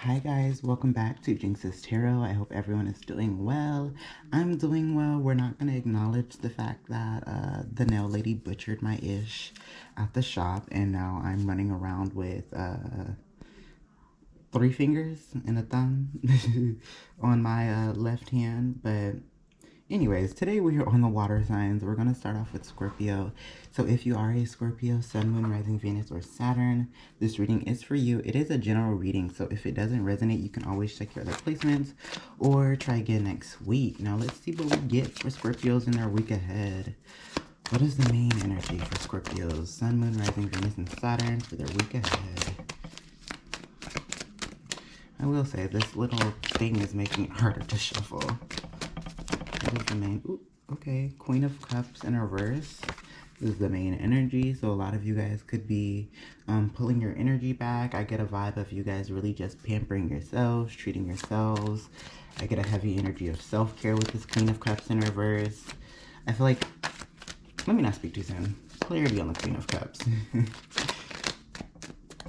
Hi guys, welcome back to Jinx's Tarot. I hope everyone is doing well. I'm doing well. We're not going to acknowledge the fact that the nail lady butchered my ish at the shop, and now I'm running around with 3 fingers and a thumb on my left hand. But anyways, today we are on the water signs. We're going to start off with Scorpio. So if you are a Scorpio, Sun, Moon, Rising, Venus, or Saturn, this reading is for you. It is a general reading, so if it doesn't resonate, you can always check your other placements or try again next week. Now let's see what we get for Scorpios in their week ahead. What is the main energy for Scorpios? Sun, Moon, Rising, Venus, and Saturn for their week ahead. I will say this little thing is making it harder to shuffle. What is the main? Ooh, okay, Queen of Cups in reverse. This is the main energy, so a lot of you guys could be pulling your energy back. I get a vibe of you guys really just pampering yourselves, treating yourselves. I get a heavy energy of self-care with this Queen of Cups in reverse. I feel like, let me not speak too soon. Clarity on the Queen of Cups.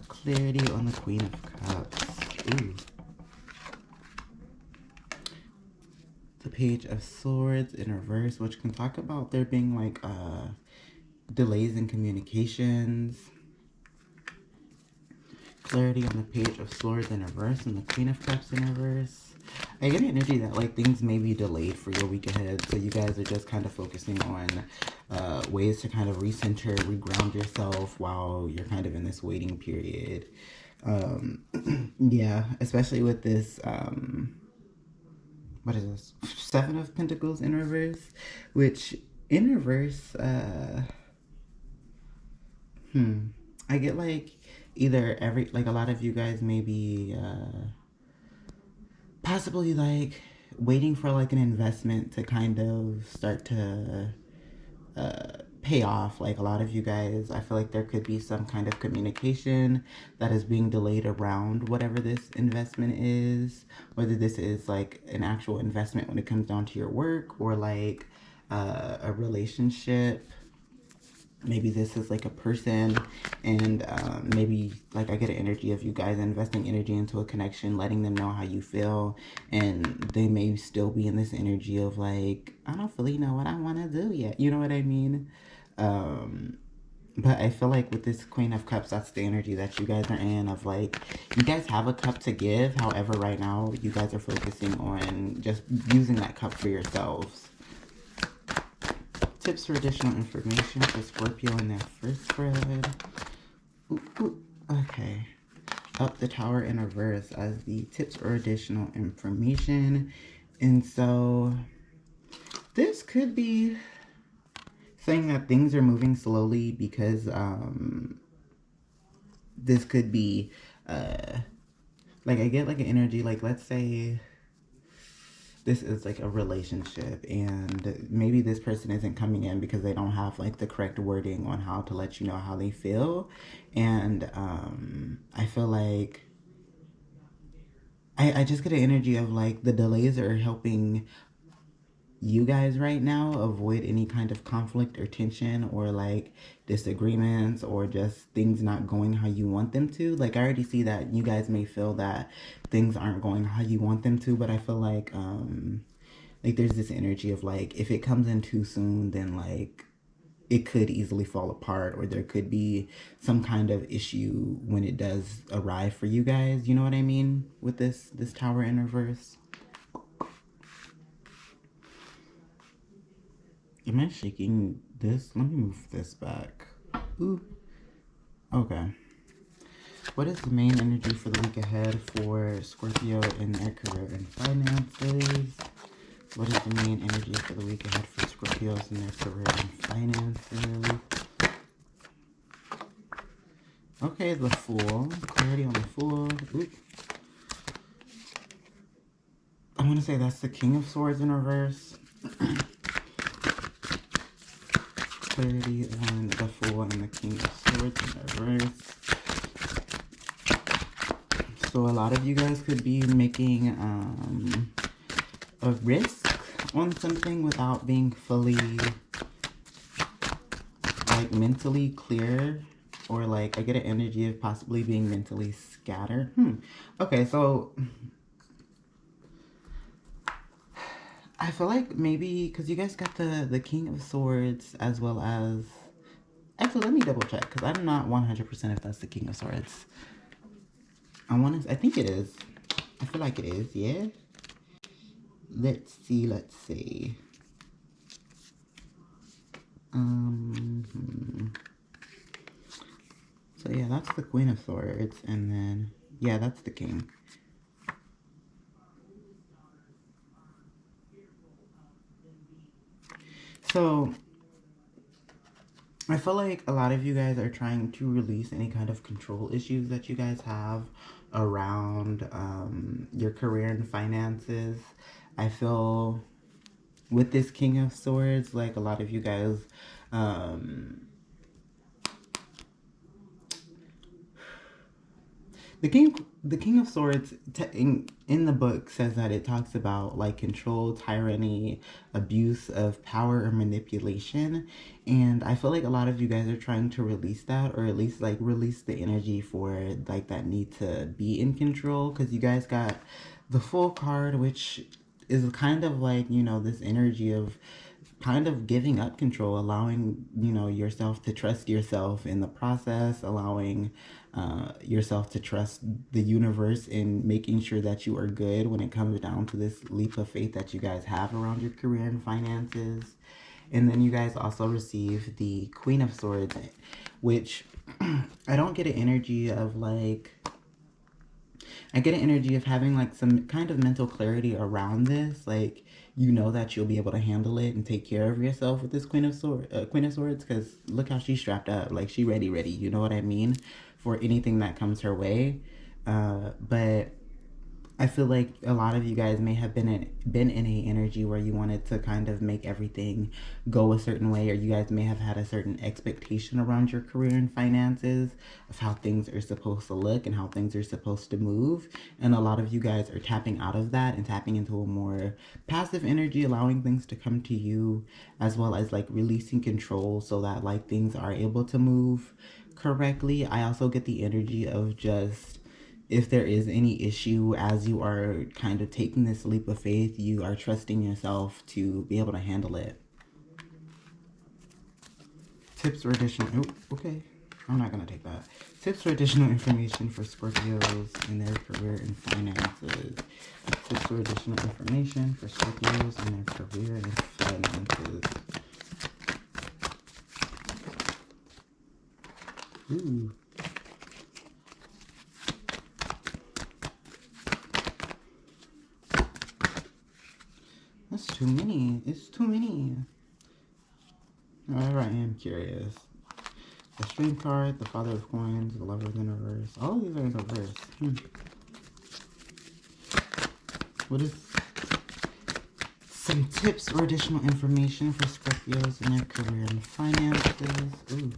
Clarity on the Queen of Cups. Ooh. The Page of Swords in reverse, which can talk about there being like delays in communications. Clarity on the Page of Swords in reverse and the Queen of Cups in reverse. I get an energy that like things may be delayed for your week ahead, so you guys are just kind of focusing on ways to kind of recenter, reground yourself while you're kind of in this waiting period. Yeah, especially with this what is this? 7 of Pentacles in reverse, which in reverse, I get like either like a lot of you guys may be possibly like waiting for like an investment to kind of start to pay off. Like a lot of you guys, I feel like there could be some kind of communication that is being delayed around whatever this investment is, whether this is like an actual investment when it comes down to your work or like a relationship. Maybe this is like a person, and maybe like I get an energy of you guys investing energy into a connection, letting them know how you feel, and they may still be in this energy of like, I don't really know what I want to do yet. You know what I mean? But I feel like with this Queen of Cups, that's the energy that you guys are in of like, you guys have a cup to give. However, right now, you guys are focusing on just using that cup for yourselves. Tips for additional information for Scorpio in their first spread. Okay. Up the Tower in reverse as the tips or additional information. And so this could be saying that things are moving slowly because this could be like I get like an energy, like let's say this is like a relationship and maybe this person isn't coming in because they don't have like the correct wording on how to let you know how they feel. And I feel like I just get an energy of like the delays are helping you guys right now avoid any kind of conflict or tension or like disagreements or just things not going how you want them to. Like I already see that you guys may feel that things aren't going how you want them to, but I feel like there's this energy of like if it comes in too soon, then like it could easily fall apart, or there could be some kind of issue when it does arrive for you guys. You know what I mean with this Tower in reverse. Am I shaking this? Let me move this back. Ooh. Okay. What is the main energy for the week ahead for Scorpio in their career and finances? What is the main energy for the week ahead for Scorpios in their career and finances? Okay, the Fool. Clarity on the Fool. Ooh. I want to say that's the King of Swords in reverse. Clarity on the Fool and the King of Swords in reverse. So a lot of you guys could be making a risk on something without being fully like mentally clear or like I get an energy of possibly being mentally scattered. Okay, so I feel like maybe because you guys got the King of Swords as well as, actually let me double check because I'm not 100% if that's the King of Swords. I think it is. I feel like it is, yeah. Let's see. So yeah, that's the Queen of Swords, and then yeah, that's the King. So I feel like a lot of you guys are trying to release any kind of control issues that you guys have around your career and finances. I feel with this King of Swords, like a lot of you guys, the King of Swords in the book says that it talks about like control, tyranny, abuse of power, or manipulation. And I feel like a lot of you guys are trying to release that, or at least like release the energy for like that need to be in control, because you guys got the Fool card, which is kind of like, you know, this energy of kind of giving up control, allowing, you know, yourself to trust yourself in the process, allowing yourself to trust the universe in making sure that you are good when it comes down to this leap of faith that you guys have around your career and finances. And then you guys also receive the Queen of Swords, which I don't get an energy of like, I get an energy of having like some kind of mental clarity around this. Like, you know that you'll be able to handle it and take care of yourself with this Queen of Swords. Because look how she's strapped up. Like, she ready. You know what I mean? For anything that comes her way. But I feel like a lot of you guys may have been in a energy where you wanted to kind of make everything go a certain way, or you guys may have had a certain expectation around your career and finances of how things are supposed to look and how things are supposed to move. And a lot of you guys are tapping out of that and tapping into a more passive energy, allowing things to come to you, as well as like releasing control so that like things are able to move correctly. I also get the energy of just, if there is any issue as you are kind of taking this leap of faith, you are trusting yourself to be able to handle it. Tips or additional, okay, I'm not gonna take that. Tips or additional information for Scorpios in their career and finances. Tips or additional information for Scorpios in their career and finances. Ooh. That's too many. It's too many. However, I am curious. The Strength card, the Father of Coins, the Lover in reverse. All of these are in reverse. What is some tips or additional information for Scorpios in their career and finances? Ooh.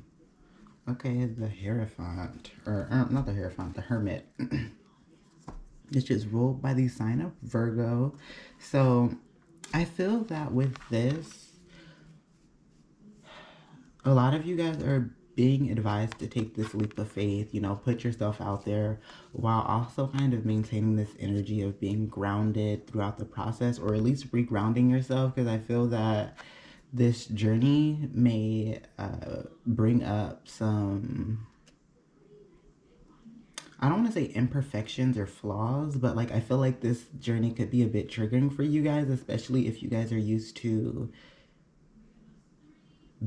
Okay, the Hierophant. Or not the Hierophant, the Hermit. It's just ruled by the sign of Virgo. So I feel that with this, a lot of you guys are being advised to take this leap of faith, you know, put yourself out there while also kind of maintaining this energy of being grounded throughout the process, or at least regrounding yourself, because I feel that this journey may bring up some, I don't want to say imperfections or flaws, but like I feel like this journey could be a bit triggering for you guys, especially if you guys are used to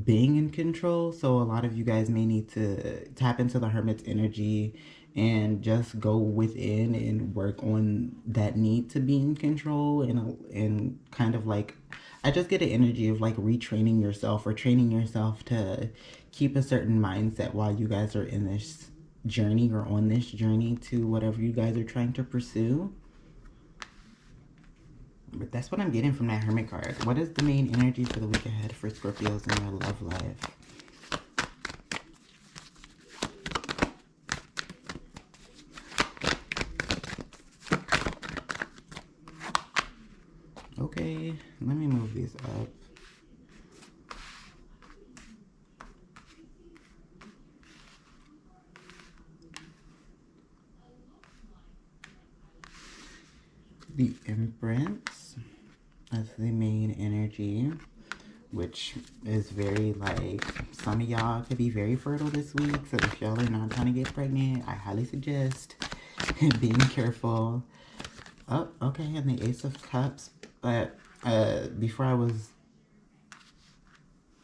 being in control. So a lot of you guys may need to tap into the Hermit's energy and just go within and work on that need to be in control, and kind of like, I just get an energy of like retraining yourself or training yourself to keep a certain mindset while you guys are in this journey or on this journey to whatever you guys are trying to pursue. But that's what I'm getting from that Hermit card. What is the main energy for the week ahead for Scorpios in their love life? Okay, let me move these up. the Empress as the main energy, which is very like, some of y'all could be very fertile this week. So if y'all are not trying to get pregnant, I highly suggest being careful. Oh, okay, and the Ace of Cups. But before I was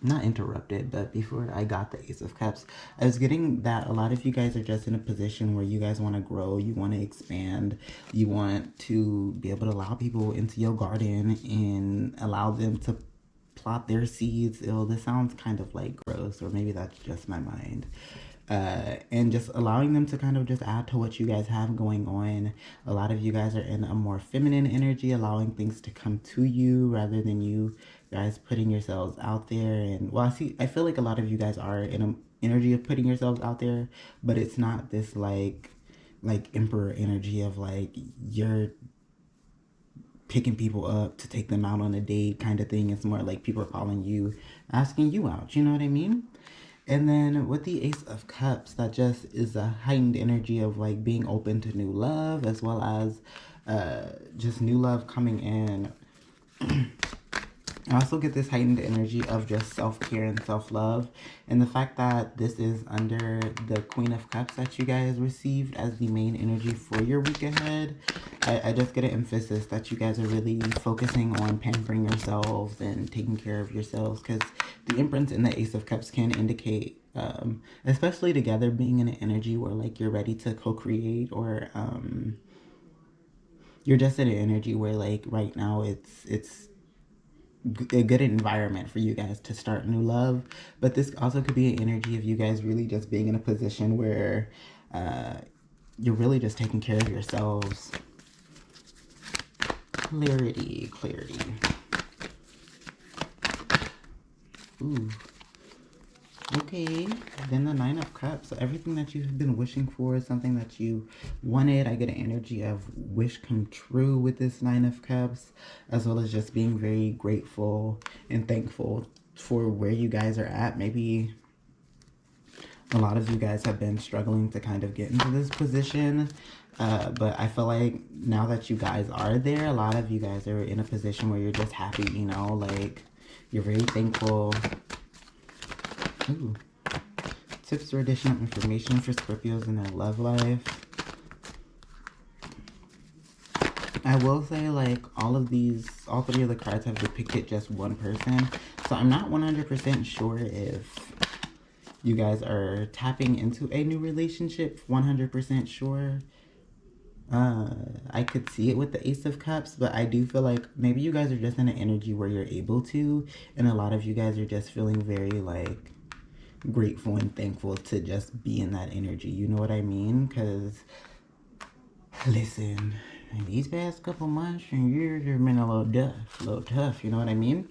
not interrupted, but before I got the Ace of Cups, I was getting that a lot of you guys are just in a position where you guys want to grow, you want to expand, you want to be able to allow people into your garden and allow them to plot their seeds. Ew, this sounds kind of like gross, or maybe that's just my mind. And just allowing them to kind of just add to what you guys have going on. A lot of you guys are in a more feminine energy, allowing things to come to you rather than you guys putting yourselves out there. And well, I feel like a lot of you guys are in an energy of putting yourselves out there, but it's not this like emperor energy of like you're picking people up to take them out on a date kind of thing. It's more like people are calling you, asking you out, you know what I mean? And then with the Ace of Cups, that just is a heightened energy of like being open to new love, as well as just new love coming in. I also get this heightened energy of just self-care and self-love. And the fact that this is under the Queen of Cups that you guys received as the main energy for your week ahead, I just get an emphasis that you guys are really focusing on pampering yourselves and taking care of yourselves. Because the Empress and the Ace of Cups can indicate, especially together, being in an energy where like you're ready to co-create, or you're just in an energy where like right now it's a good environment for you guys to start new love. But this also could be an energy of you guys really just being in a position where you're really just taking care of yourselves. Clarity. Ooh. Okay, then the Nine of Cups. So everything that you've been wishing for, something that you wanted. I get an energy of wish come true with this Nine of Cups, as well as just being very grateful and thankful for where you guys are at. Maybe a lot of you guys have been struggling to kind of get into this position, but I feel like now that you guys are there, a lot of you guys are in a position where you're just happy, you know, like you're very thankful. Ooh. Tips or additional information for Scorpios in their love life. I will say, like, all three of the cards have depicted just one person. So I'm not 100% sure if you guys are tapping into a new relationship. 100% sure. I could see it with the Ace of Cups, but I do feel like maybe you guys are just in an energy where you're able to, and a lot of you guys are just feeling very, like, grateful and thankful to just be in that energy. You know what I mean? Because, listen, in these past couple months and years have been a little tough, you know what I mean?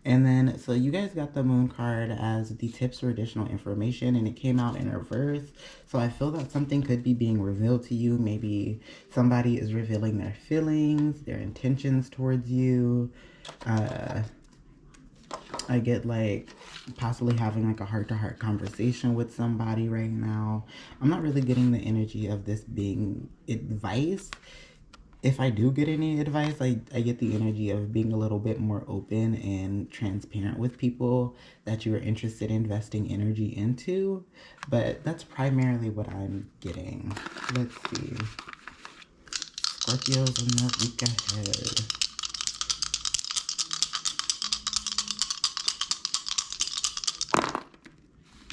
And then, so you guys got the Moon card as the tips or additional information, and it came out in reverse. So I feel that something could be being revealed to you. Maybe somebody is revealing their feelings, their intentions towards you. I get like possibly having like a heart-to-heart conversation with somebody right now. I'm not really getting the energy of this being advice. If I do get any advice, I get the energy of being a little bit more open and transparent with people that you are interested in investing energy into. But that's primarily what I'm getting. Let's see. Scorpios in the week ahead.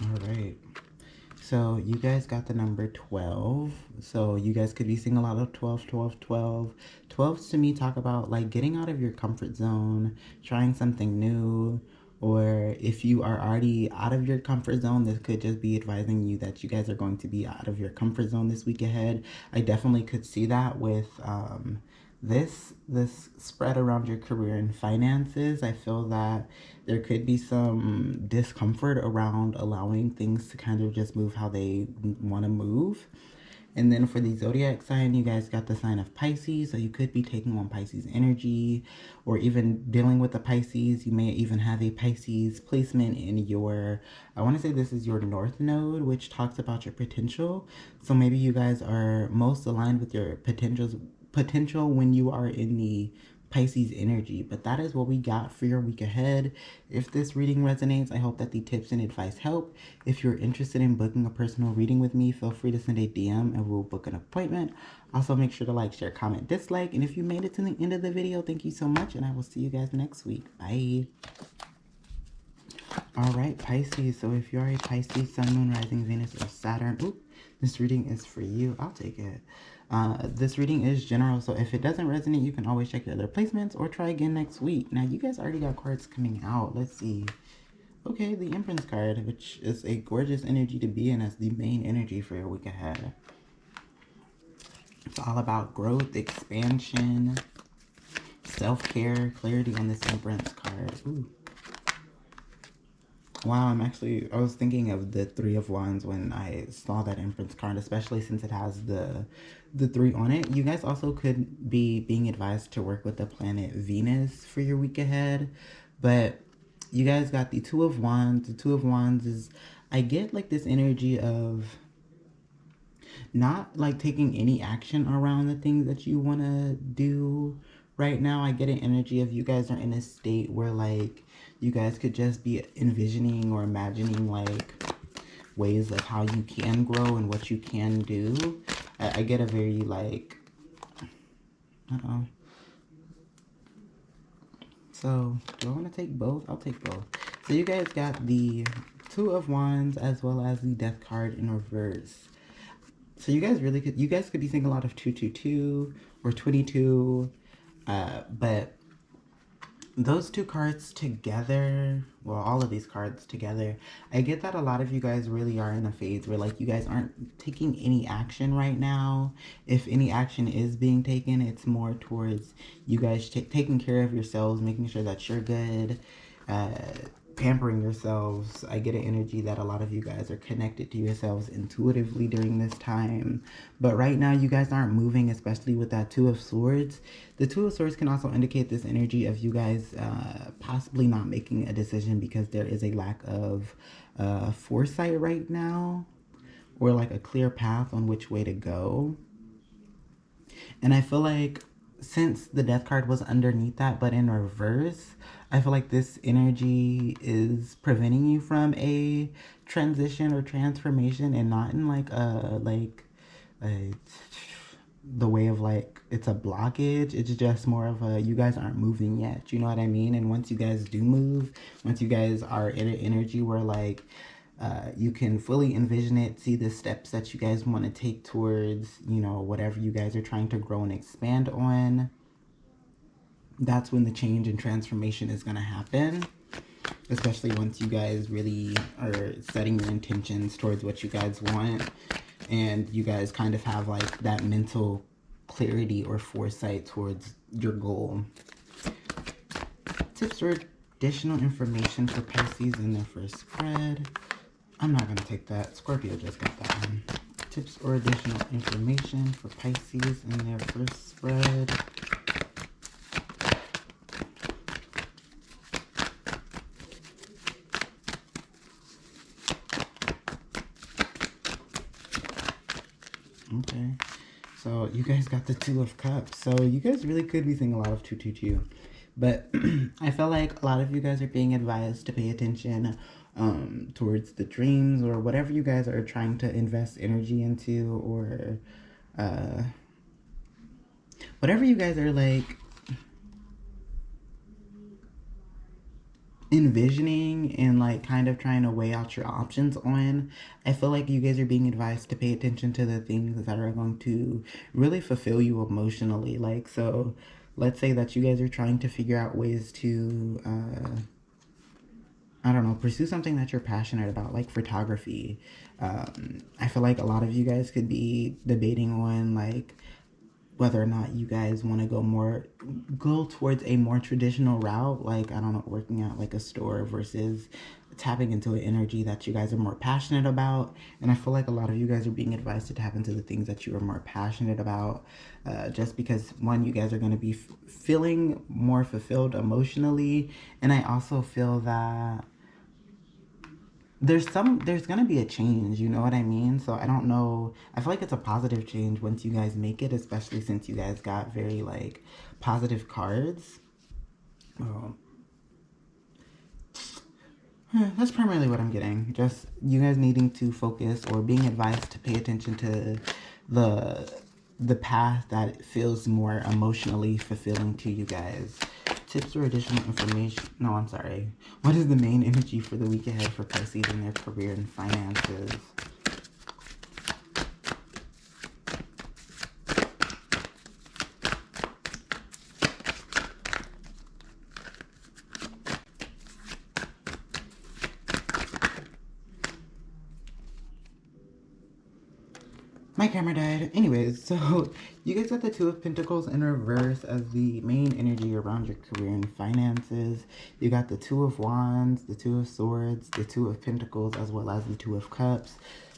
All right. So you guys got the number 12. So you guys could be seeing a lot of 12, 12, 12. 12s to me talk about like getting out of your comfort zone, trying something new, or if you are already out of your comfort zone, this could just be advising you that you guys are going to be out of your comfort zone this week ahead. I definitely could see that with this spread around your career and finances. I feel that there could be some discomfort around allowing things to kind of just move how they want to move. And then for the zodiac sign, you guys got the sign of Pisces. So you could be taking on Pisces energy, or even dealing with the Pisces. You may even have a Pisces placement in your, I want to say this is your North Node, which talks about your potential. So maybe you guys are most aligned with your potentials potential when you are in the Pisces energy. But that is what we got for your week ahead. If this reading resonates, I hope that the tips and advice help. If you're interested in booking a personal reading with me, feel free to send a DM and we'll book an appointment. Also, make sure to like, share, comment, dislike. And if you made it to the end of the video, thank you so much. And I will see you guys next week. Bye. All right, Pisces. So if you're a Pisces, Sun, Moon, Rising, Venus, or Saturn, this reading is for you. I'll take it. This reading is general, so if it doesn't resonate, you can always check your other placements or try again next week. Now, you guys already got cards coming out. Let's see. Okay, the Empress card, which is a gorgeous energy to be in as the main energy for your week ahead. It's all about growth, expansion, self-care, clarity on this Empress card. Ooh. Wow, I was thinking of the Three of Wands when I saw that Empress card, especially since it has the 3 on it. You guys also could be being advised to work with the planet Venus for your week ahead. But you guys got the Two of Wands. The Two of Wands is, I get like this energy of not like taking any action around the things that you want to do right now. I get an energy of you guys are in a state where like you guys could just be envisioning or imagining like ways of how you can grow and what you can do. I get a very like, So do I want to take both? I'll take both. So you guys got the Two of Wands as well as the Death card in reverse. So you guys could be seeing a lot of 222 or 22, but those two cards together, well, all of these cards together, I get that a lot of you guys really are in a phase where like you guys aren't taking any action right now. If any action is being taken, it's more towards you guys taking care of yourselves, making sure that you're good, pampering yourselves. I get an energy that a lot of you guys are connected to yourselves intuitively during this time. But right now, you guys aren't moving, especially with that Two of Swords. The Two of Swords can also indicate this energy of you guys possibly not making a decision because there is a lack of foresight right now, or like a clear path on which way to go. And I feel like since the Death card was underneath that, but in reverse, I feel like this energy is preventing you from a transition or transformation, and not in like the way of like it's a blockage. It's just more of a you guys aren't moving yet. You know what I mean? And once you guys do move, once you guys are in an energy where like you can fully envision it, see the steps that you guys want to take towards, you know, whatever you guys are trying to grow and expand on, that's when the change and transformation is going to happen. Especially once you guys really are setting your intentions towards what you guys want, and you guys kind of have like that mental clarity or foresight towards your goal. Tips or additional information for Pisces in their first spread. I'm not going to take that. Scorpio just got that one. Tips or additional information for Pisces in their first spread. Okay, so you guys got the Two of Cups. So you guys really could be seeing a lot of 222. But I feel like a lot of you guys are being advised to pay attention towards the dreams or whatever you guys are trying to invest energy into, or whatever you guys are like envisioning and like kind of trying to weigh out your options on. I feel like you guys are being advised to pay attention to the things that are going to really fulfill you emotionally. Like, so let's say that you guys are trying to figure out ways to I don't know, pursue something that you're passionate about, like photography. I feel like a lot of you guys could be debating on like whether or not you guys want to go towards a more traditional route, like, I don't know, working at like a store, versus tapping into an energy that you guys are more passionate about. And I feel like a lot of you guys are being advised to tap into the things that you are more passionate about, just because, one, you guys are going to be feeling more fulfilled emotionally. And I also feel that there's gonna be a change, you know what I mean? So I don't know. I feel like it's a positive change once you guys make it, especially since you guys got very like positive cards. Um, that's primarily what I'm getting. Just you guys needing to focus or being advised to pay attention to the the path that feels more emotionally fulfilling to you guys. Tips or additional information. No, I'm sorry. What is the main energy for the week ahead for Pisces in their career and finances? My camera died. Anyways, so you guys got the Two of Pentacles in reverse as the main energy around your career and finances. You got the Two of Wands, the Two of Swords, the Two of Pentacles, as well as the Two of Cups.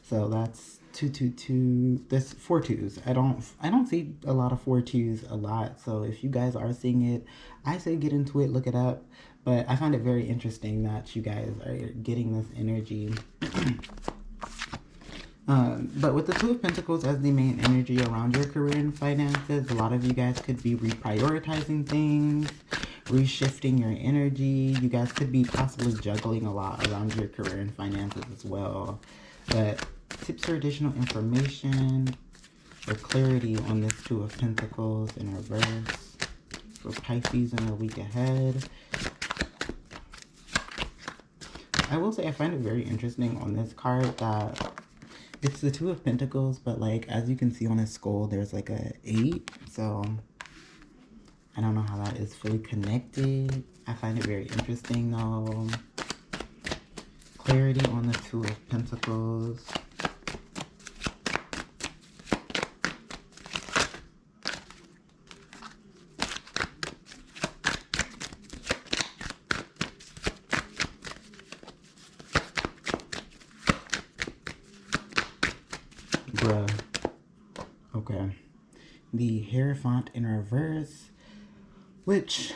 So that's 222. That's 4 2s. I don't see a lot of 4 2s a lot. So if you guys are seeing it, I say get into it, look it up. But I find it very interesting that you guys are getting this energy. But with the Two of Pentacles as the main energy around your career and finances, a lot of you guys could be reprioritizing things, reshifting your energy. You guys could be possibly juggling a lot around your career and finances as well. But tips or additional information or clarity on this Two of Pentacles in reverse for Pisces in the week ahead. I will say I find it very interesting on this card that it's the Two of Pentacles, but like as you can see on his skull, there's like a 8. So I don't know how that is fully connected. I find it very interesting though. Clarity on the Two of Pentacles. Bruh. Okay. The Hierophant in reverse, which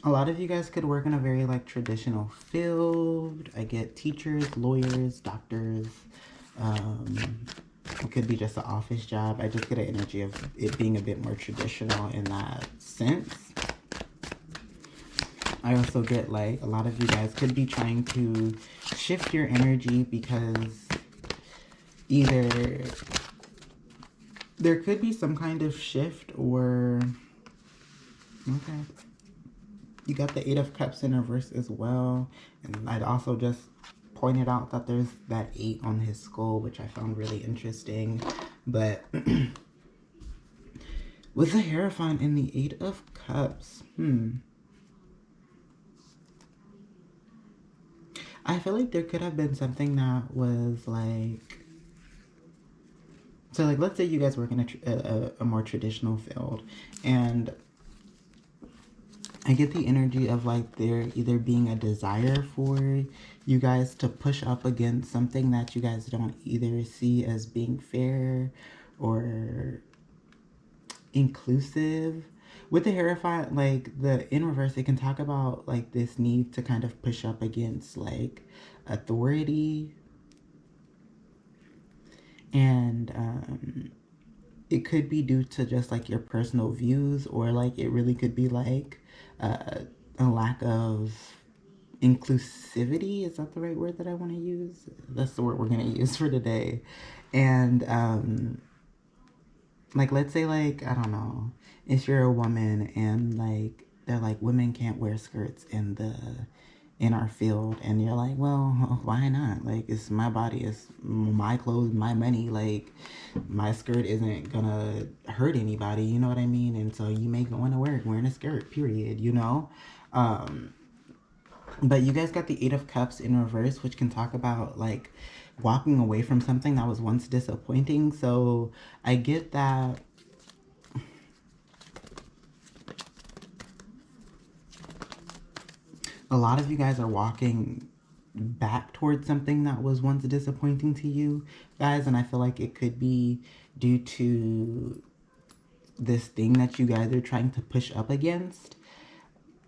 a lot of you guys could work in a very like traditional field. I get teachers, lawyers, doctors. It could be just an office job. I just get an energy of it being a bit more traditional in that sense. I also get like a lot of you guys could be trying to shift your energy because either there could be some kind of shift or, okay, you got the Eight of Cups in reverse as well. And I'd also just pointed out that there's that 8 on his skull, which I found really interesting. But with the Hierophant and the Eight of Cups, I feel like there could have been something that was like, so like let's say you guys work in a more traditional field, and I get the energy of like there either being a desire for you guys to push up against something that you guys don't either see as being fair or inclusive. With the Hierophant, like the in reverse, it can talk about like this need to kind of push up against like authority. And it could be due to just like your personal views, or like it really could be like a lack of inclusivity. Is that the right word that I want to use? That's the word we're going to use for today. And like let's say like, I don't know, if you're a woman and like they're like women can't wear skirts in our field, and you're like, well, why not? Like, it's my body, it's my clothes, my money. Like, my skirt isn't gonna hurt anybody, you know what I mean? And so you may want to wearing a skirt, period, you know? But you guys got the Eight of Cups in reverse, which can talk about like walking away from something that was once disappointing. So I get that a lot of you guys are walking back towards something that was once disappointing to you guys, and I feel like it could be due to this thing that you guys are trying to push up against.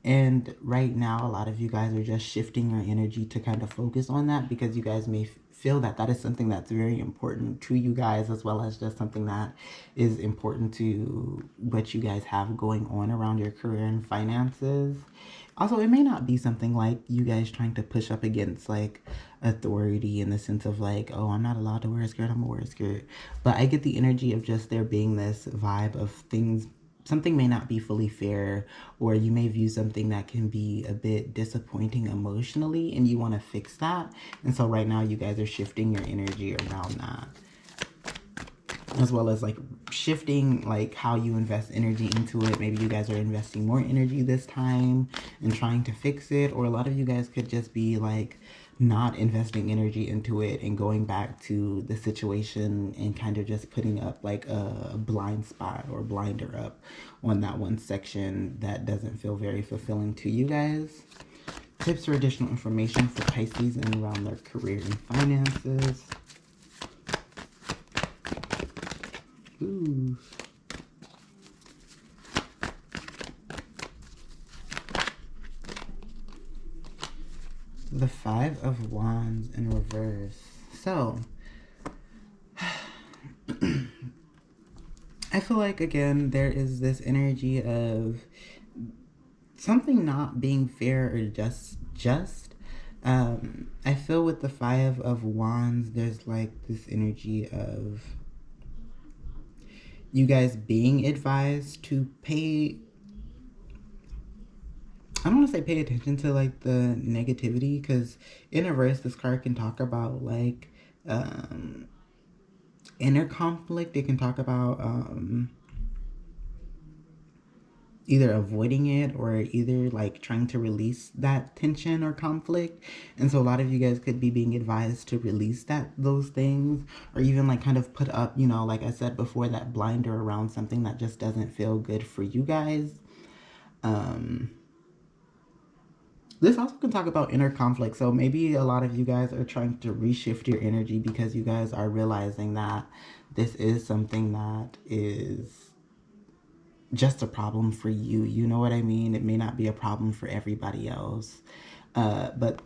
And right now, a lot of you guys are just shifting your energy to kind of focus on that because you guys may feel that that is something that's very important to you guys, as well as just something that is important to what you guys have going on around your career and finances. Also, it may not be something like you guys trying to push up against like authority in the sense of like, oh, I'm not allowed to wear a skirt, I'm gonna wear a skirt. But I get the energy of just there being this vibe of things, something may not be fully fair, or you may view something that can be a bit disappointing emotionally and you want to fix that. And so right now you guys are shifting your energy around that, as well as like shifting like how you invest energy into it. Maybe you guys are investing more energy this time and trying to fix it, or a lot of you guys could just be like not investing energy into it and going back to the situation and kind of just putting up like a blind spot or blinder up on that one section that doesn't feel very fulfilling to you guys. Tips or additional information for Pisces and around their career and finances. Ooh. The Five of Wands in reverse. So, I feel like, again, there is this energy of something not being fair or just. I feel with the Five of Wands, there's like this energy of you guys being advised to pay, I don't want to say pay attention to like the negativity, because in reverse, this card can talk about like inner conflict. It can talk about either avoiding it or either like trying to release that tension or conflict. And so a lot of you guys could be being advised to release those things, or even like kind of put up, you know, like I said before, that blinder around something that just doesn't feel good for you guys. This also can talk about inner conflict. So maybe a lot of you guys are trying to reshift your energy because you guys are realizing that this is something that is just a problem for you. You know what I mean? It may not be a problem for everybody else. But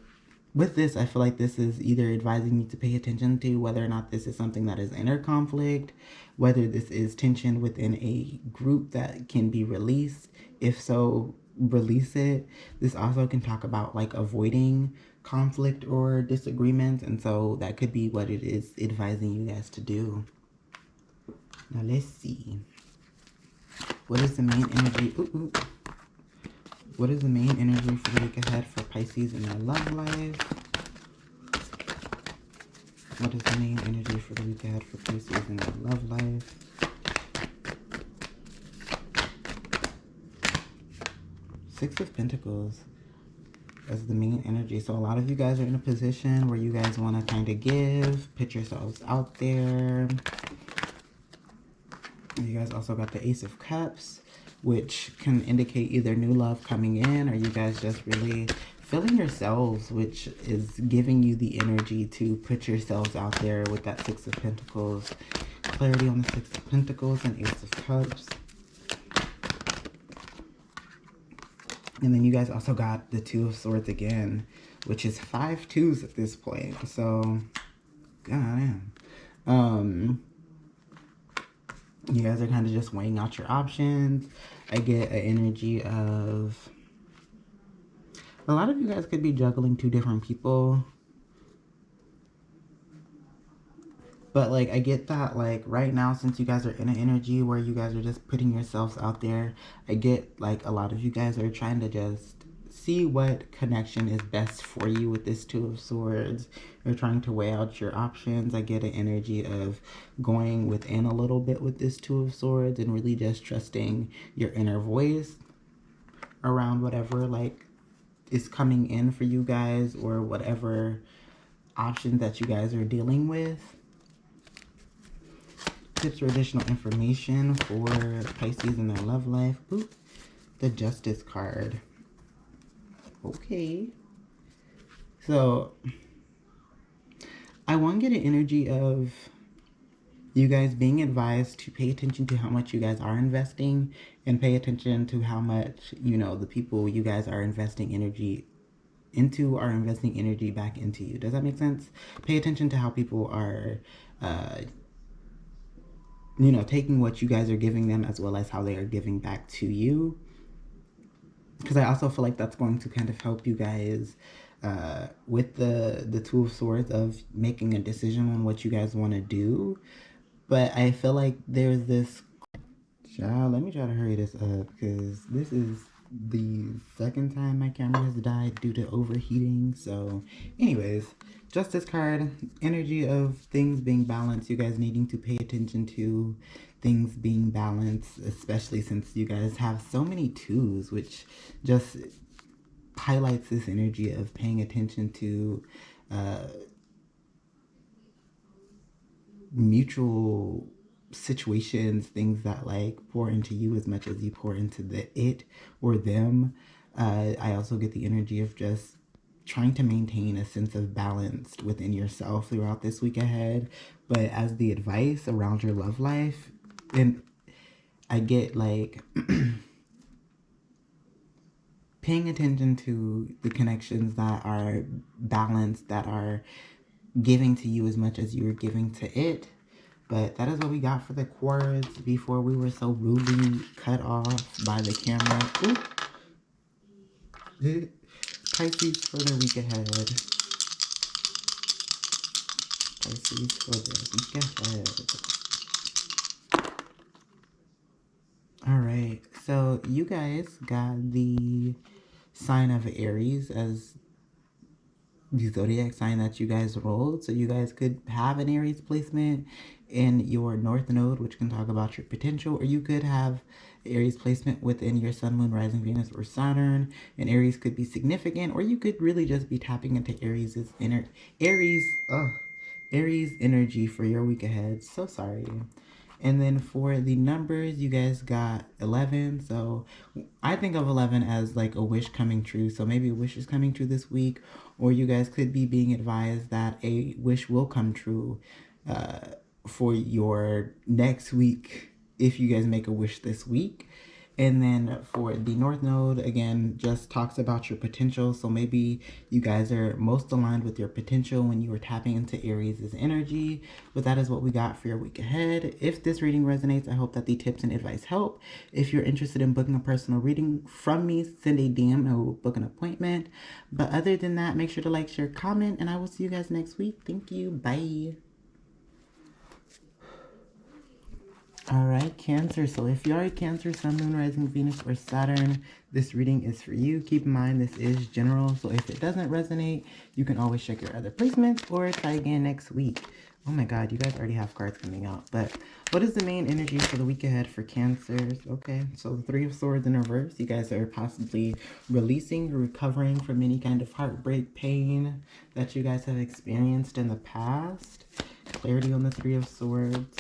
with this, I feel like this is either advising you to pay attention to whether or not this is something that is inner conflict, whether this is tension within a group that can be released. If so, release it. This also can talk about like avoiding conflict or disagreements, and so that could be what it is advising you guys to do. Now let's see. What is the main energy? What is the main energy for the week ahead for Pisces in their love life? What is the main energy for the week ahead for Pisces in their love life? Six of Pentacles as the main energy. So a lot of you guys are in a position where you guys want to kind of give, put yourselves out there. You guys also got the Ace of Cups, which can indicate either new love coming in or you guys just really feeling yourselves, which is giving you the energy to put yourselves out there with that Six of Pentacles. Clarity on the Six of Pentacles and Ace of Cups. And then you guys also got the Two of Swords again, which is 5 2s at this point. So, goddamn. You guys are kind of just weighing out your options. I get an energy of a lot of you guys could be juggling 2 different people. But like, I get that like right now, since you guys are in an energy where you guys are just putting yourselves out there, I get like a lot of you guys are trying to just see what connection is best for you with this Two of Swords. You're trying to weigh out your options. I get an energy of going within a little bit with this Two of Swords and really just trusting your inner voice around whatever like is coming in for you guys, or whatever options that you guys are dealing with. Tips or additional information for Pisces in their love life. Ooh, the Justice card. Okay. So, I want to get an energy of you guys being advised to pay attention to how much you guys are investing, and pay attention to how much, the people you guys are investing energy into are investing energy back into you. Does that make sense? Pay attention to how people are, taking what you guys are giving them, as well as how they are giving back to you. Because I also feel like that's going to kind of help you guys with the Two of Swords of making a decision on what you guys want to do. But I feel like there's this... Child, let me try to hurry this up, because this is the second time my camera has died due to overheating. So anyways, Justice card, energy of things being balanced. You guys needing to pay attention to things being balanced, especially since you guys have so many twos, which just highlights this energy of paying attention to mutual situations, things that like pour into you as much as you pour into it or them. I also get the energy of just trying to maintain a sense of balance within yourself throughout this week ahead. But as the advice around your love life, and I get like paying attention to the connections that are balanced, that are giving to you as much as you are giving to it. But that is what we got for the quarters before we were so rudely cut off by the camera. Ooh. Pisces for the week ahead. Pisces for the week ahead. Alright, so you guys got the sign of Aries as the zodiac sign that you guys rolled. So you guys could have an Aries placement in your North Node, which can talk about your potential, or you could have Aries placement within your Sun, Moon, Rising, Venus, or Saturn. And Aries could be significant, or you could really just be tapping into Aries energy for your week ahead. So sorry. And then for the numbers, you guys got 11. So I think of 11 as like a wish coming true. So maybe a wish is coming true this week, or you guys could be being advised that a wish will come true for your next week if you guys make a wish this week. And then for the North Node, again, just talks about your potential. So maybe you guys are most aligned with your potential when you were tapping into Aries' energy. But that is what we got for your week ahead. If this reading resonates, I hope that the tips and advice help. If you're interested in booking a personal reading from me, send a DM and I will book an appointment. But other than that, make sure to like, share, comment, and I will see you guys next week. Thank you. Bye. All right, Cancer. So if you are a Cancer, Sun, Moon, Rising, Venus, or Saturn, this reading is for you. Keep in mind, this is general. So if it doesn't resonate, you can always check your other placements or try again next week. Oh my God, you guys already have cards coming out. But what is the main energy for the week ahead for Cancers? Okay, so the Three of Swords in reverse. You guys are possibly releasing or recovering from any kind of heartbreak, pain that you guys have experienced in the past. Clarity on the Three of Swords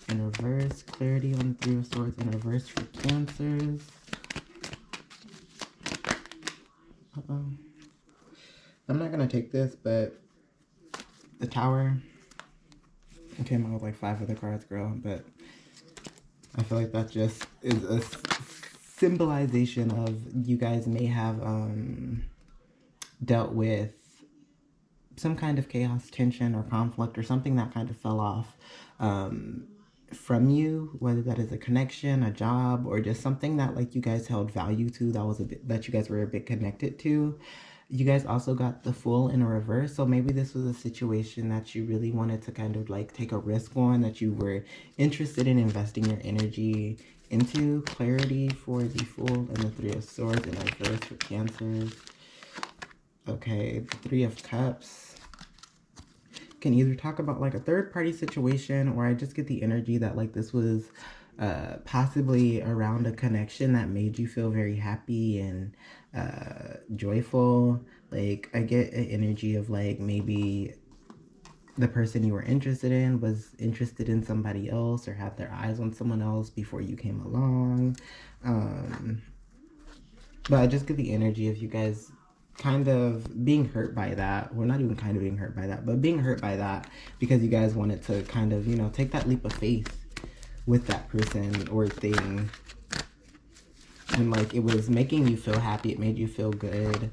in reverse. Clarity on the Three of Swords in reverse for Cancers. I'm not going to take this, but the Tower. It came out with like 5 other cards, girl, but I feel like that just is a symbolization of you guys may have dealt with some kind of chaos, tension, or conflict, or something that kind of fell off from you, whether that is a connection, a job, or just something that like you guys held value to, that was a bit, that you guys were a bit connected to. You guys also got the Fool in a reverse, so maybe this was a situation that you really wanted to kind of like take a risk on, that you were interested in investing your energy into. Clarity for the Fool and the Three of Swords in reverse for Cancers. Okay, the Three of Cups can either talk about like a third party situation, or I just get the energy that like this was possibly around a connection that made you feel very happy and joyful. Like I get an energy of like maybe the person you were interested in was interested in somebody else, or had their eyes on someone else before you came along. But I just get the energy of you guys kind of being hurt by that. Well, not even kind of being hurt by that, but being hurt by that because you guys wanted to kind of, you know, take that leap of faith with that person or thing. And like it was making you feel happy, it made you feel good.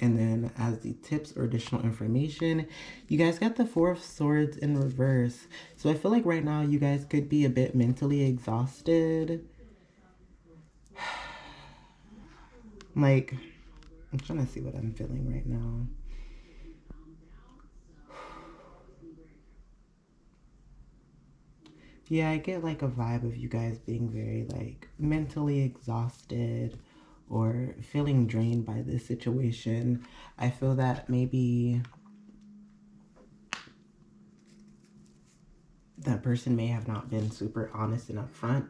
And then as the tips or additional information, you guys got the Four of Swords in reverse. So I feel like right now you guys could be a bit mentally exhausted. Like, I'm trying to see what I'm feeling right now. Yeah, I get like a vibe of you guys being very like mentally exhausted or feeling drained by this situation. I feel that maybe that person may have not been super honest and upfront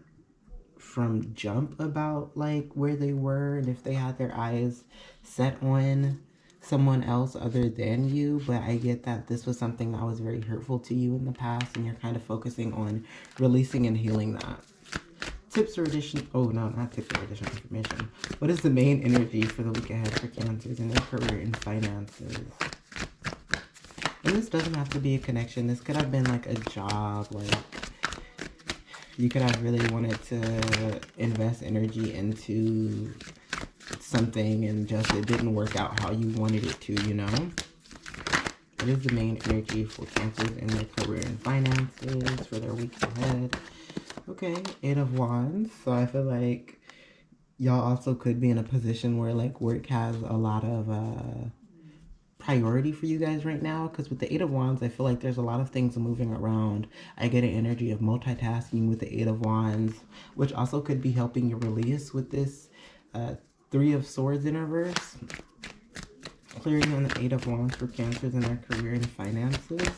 from jump about like where they were and if they had their eyes set on someone else other than you. But I get that this was something that was very hurtful to you in the past and you're kind of focusing on releasing and healing that. Tips or addition, oh no, not tips or additional information. What is the main energy for the week ahead for Cancers in their career and finances? And this doesn't have to be a connection. This could have been like a job, like you could have really wanted to invest energy into something and just it didn't work out how you wanted it to, you know? What is the main energy for Cancers in their career and finances for their week ahead? Okay, Eight of Wands. So I feel like y'all also could be in a position where like work has a lot of priority for you guys right now, because with the Eight of Wands I feel like there's a lot of things moving around. I get an energy of multitasking with the Eight of Wands, which also could be helping you release with this Three of Swords in reverse. Clarity on the Eight of Wands for Cancers in their career and finances.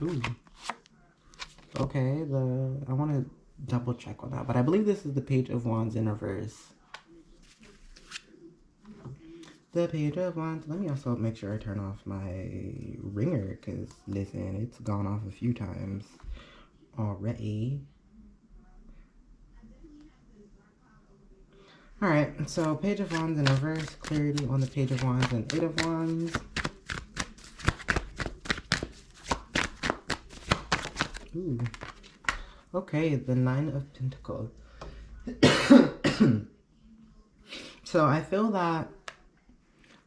Ooh. Okay, I want to double check on that, but I believe this is the Page of Wands in reverse. The Page of Wands. Let me also make sure I turn off my ringer, because, listen, it's gone off a few times already. Alright, so Page of Wands in reverse. Clarity on the Page of Wands and Eight of Wands. Ooh. Okay, the Nine of Pentacles. So I feel that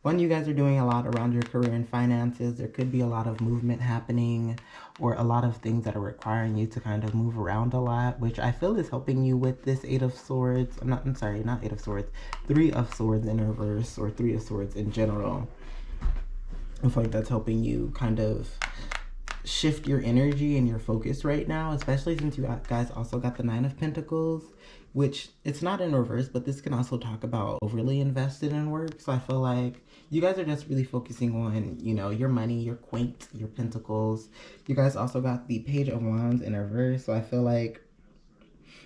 when you guys are doing a lot around your career and finances, there could be a lot of movement happening or a lot of things that are requiring you to kind of move around a lot, which I feel is helping you with this Eight of Swords. I'm sorry, not Eight of Swords. Three of Swords in reverse, or Three of Swords in general. I feel like that's helping you kind of shift your energy and your focus right now, especially since you guys also got the Nine of Pentacles, which it's not in reverse, but this can also talk about overly invested in work. So I feel like you guys are just really focusing on, you know, your money, your quaint, your pentacles. You guys also got the Page of Wands in reverse. So I feel like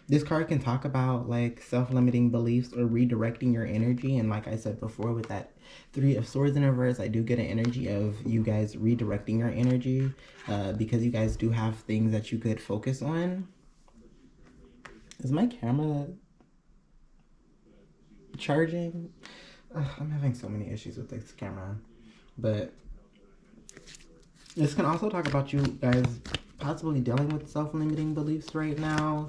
this card can talk about like self-limiting beliefs or redirecting your energy. And like I said before, with that Three of Swords in reverse, I do get an energy of you guys redirecting your energy because you guys do have things that you could focus on. Is my camera charging? I'm having so many issues with this camera. But this can also talk about you guys possibly dealing with self-limiting beliefs right now.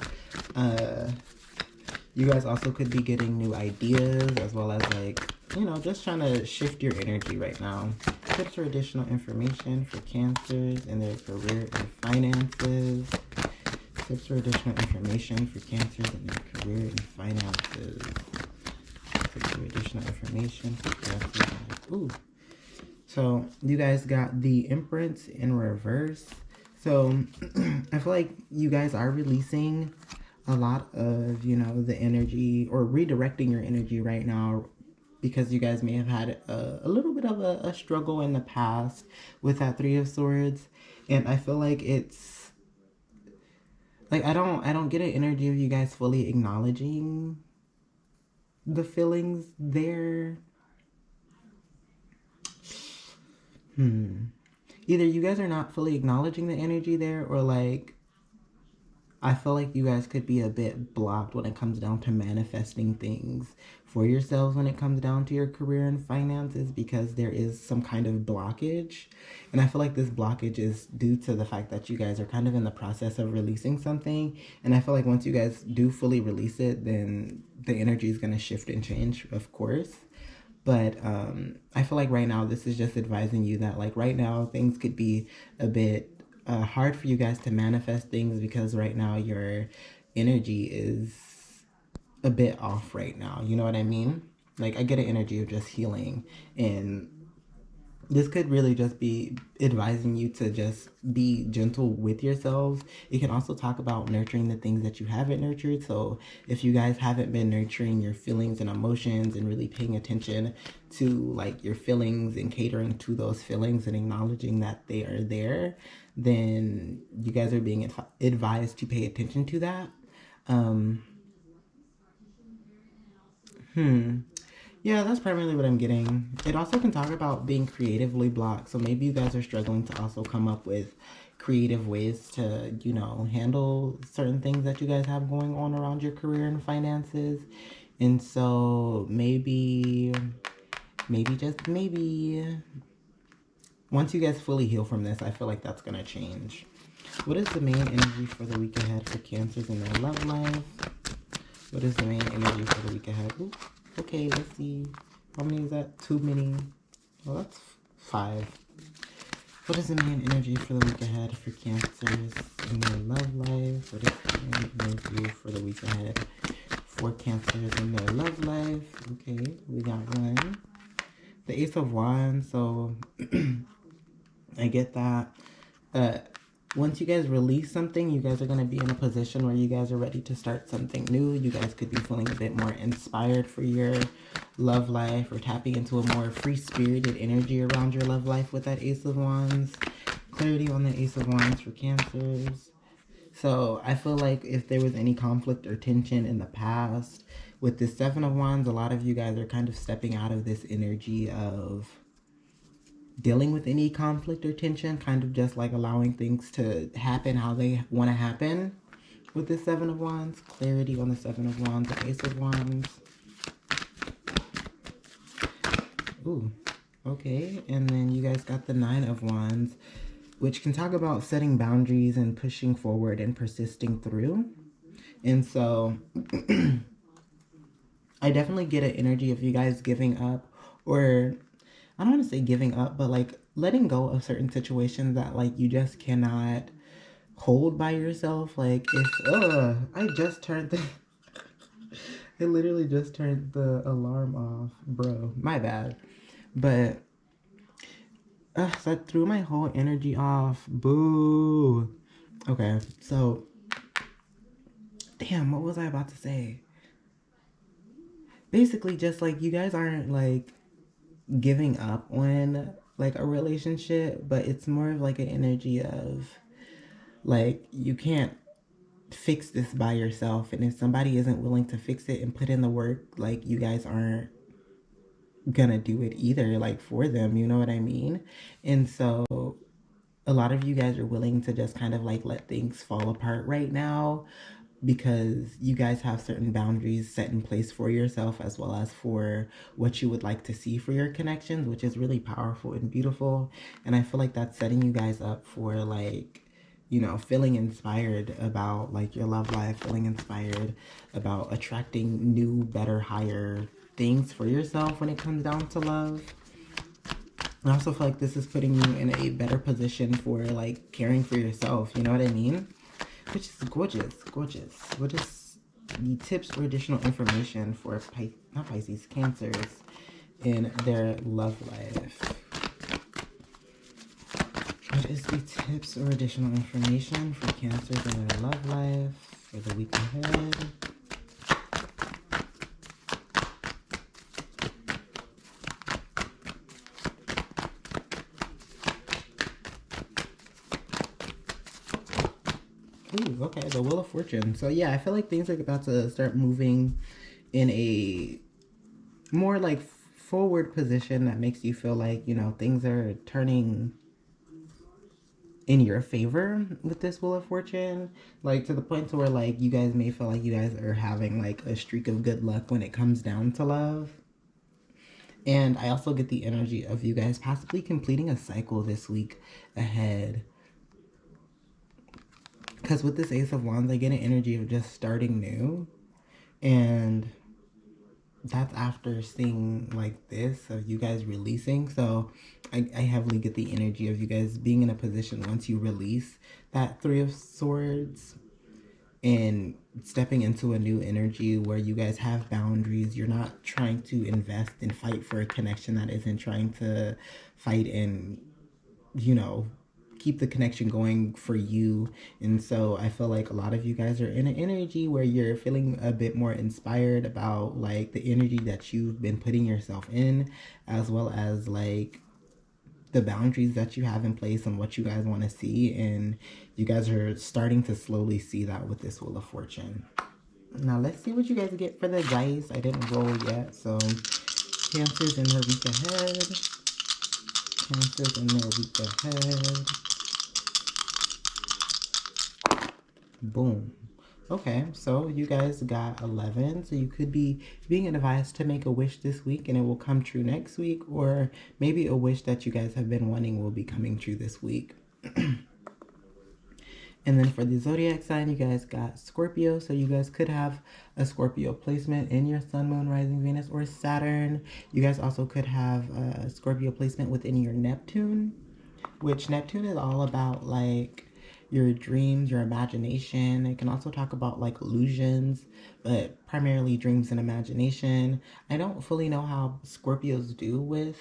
You guys also could be getting new ideas, as well as like, you know, just trying to shift your energy right now. Tips or additional information for Cancers in their career and finances. Tips or additional information for Cancers in their career and finances. Tips or additional information for Cancers. Ooh. So you guys got the Empress in reverse. So I feel like you guys are releasing a lot of, you know, the energy, or redirecting your energy right now, because you guys may have had a little bit of a struggle in the past with that Three of Swords. And I feel like it's like I don't get an energy of you guys fully acknowledging the feelings there. Either you guys are not fully acknowledging the energy there, or like I feel like you guys could be a bit blocked when it comes down to manifesting things for yourselves when it comes down to your career and finances, because there is some kind of blockage. And I feel like this blockage is due to the fact that you guys are kind of in the process of releasing something. And I feel like once you guys do fully release it, then the energy is going to shift and change, of course. But I feel like right now this is just advising you that like right now things could be a bit hard for you guys to manifest things, because right now your energy is a bit off right now. You know what I mean? Like I get an energy of just healing, and this could really just be advising you to just be gentle with yourselves. It can also talk about nurturing the things that you haven't nurtured. So if you guys haven't been nurturing your feelings and emotions and really paying attention to like your feelings and catering to those feelings and acknowledging that they are there, then you guys are being advised to pay attention to that. Um, Yeah, that's primarily what I'm getting. It also can talk about being creatively blocked. So maybe you guys are struggling to also come up with creative ways to, handle certain things that you guys have going on around your career and finances. And so maybe just maybe, once you guys fully heal from this, I feel like that's going to change. What is the main energy for the week ahead for Cancers in their love life? What is the main energy for the week ahead? Ooh, okay, let's see. How many is that? Too many. Well, that's 5. What is the main energy for the week ahead for Cancers in their love life? What is the main energy for the week ahead for Cancers in their love life? Okay, we got 1. The Ace of Wands, so I get that. Once you guys release something, you guys are going to be in a position where you guys are ready to start something new. You guys could be feeling a bit more inspired for your love life, or tapping into a more free-spirited energy around your love life with that Ace of Wands. Clarity on the Ace of Wands for Cancers. So I feel like if there was any conflict or tension in the past, with this 7 of Wands, a lot of you guys are kind of stepping out of this energy of dealing with any conflict or tension, kind of just like allowing things to happen how they want to happen with the 7 of Wands. Clarity on the 7 of Wands, the Ace of Wands. Ooh, okay. And then you guys got the 9 of Wands, which can talk about setting boundaries and pushing forward and persisting through. And so I definitely get an energy of you guys giving up, or I don't want to say giving up, but like letting go of certain situations that like you just cannot hold by yourself. Like if I just turned the I literally just turned the alarm off, bro. My bad. But so I threw my whole energy off. Boo. Okay, so damn, what was I about to say? Basically just like you guys aren't like giving up on like a relationship, but it's more of like an energy of like you can't fix this by yourself, and if somebody isn't willing to fix it and put in the work, like you guys aren't gonna do it either, like for them, you know what I mean? And so a lot of you guys are willing to just kind of like let things fall apart right now, because you guys have certain boundaries set in place for yourself, as well as for what you would like to see for your connections, which is really powerful and beautiful. And I feel like that's setting you guys up for like, feeling inspired about like your love life, feeling inspired about attracting new, better, higher things for yourself when it comes down to love. I also feel like this is putting you in a better position for like caring for yourself, you know what I mean? Which is gorgeous, gorgeous. What is the tips or additional information for not Pisces, Cancers in their love life? What is the tips or additional information for Cancers in their love life for the week ahead? Ooh, okay, the Wheel of Fortune. So yeah, I feel like things are about to start moving in a more like forward position that makes you feel like, things are turning in your favor with this Wheel of Fortune, like to the point to where like you guys may feel like you guys are having like a streak of good luck when it comes down to love. And I also get the energy of you guys possibly completing a cycle this week ahead. Because with this Ace of Wands, I get an energy of just starting new. And that's after seeing like this of you guys releasing. So I heavily get the energy of you guys being in a position once you release that Three of Swords and stepping into a new energy where you guys have boundaries. You're not trying to invest and fight for a connection that isn't trying to fight and, you know, keep the connection going for you. And so I feel like a lot of you guys are in an energy where you're feeling a bit more inspired about like the energy that you've been putting yourself in, as well as like the boundaries that you have in place and what you guys want to see. And you guys are starting to slowly see that with this Wheel of Fortune. Now let's see what you guys get for the dice. I didn't roll yet, so Cancers in their week ahead. Cancers in their week ahead. Boom. Okay, so you guys got 11. So you could be being advised to make a wish this week and it will come true next week, or maybe a wish that you guys have been wanting will be coming true this week. And then for the zodiac sign, you guys got Scorpio. So you guys could have a Scorpio placement in your Sun, Moon, Rising, Venus, or Saturn. You guys also could have a Scorpio placement within your Neptune, which Neptune is all about like your dreams, your imagination. It can also talk about like illusions, but primarily dreams and imagination. I don't fully know how Scorpios do with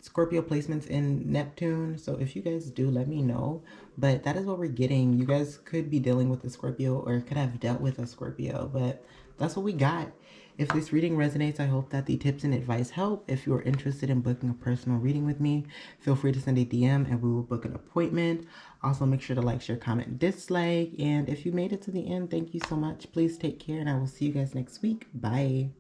Scorpio placements in Neptune. So if you guys do, let me know. But that is what we're getting. You guys could be dealing with a Scorpio or could have dealt with a Scorpio, but that's what we got. If this reading resonates, I hope that the tips and advice help. If you're interested in booking a personal reading with me, feel free to send a DM and we will book an appointment. Also, make sure to like, share, comment, dislike. And if you made it to the end, thank you so much. Please take care and I will see you guys next week. Bye.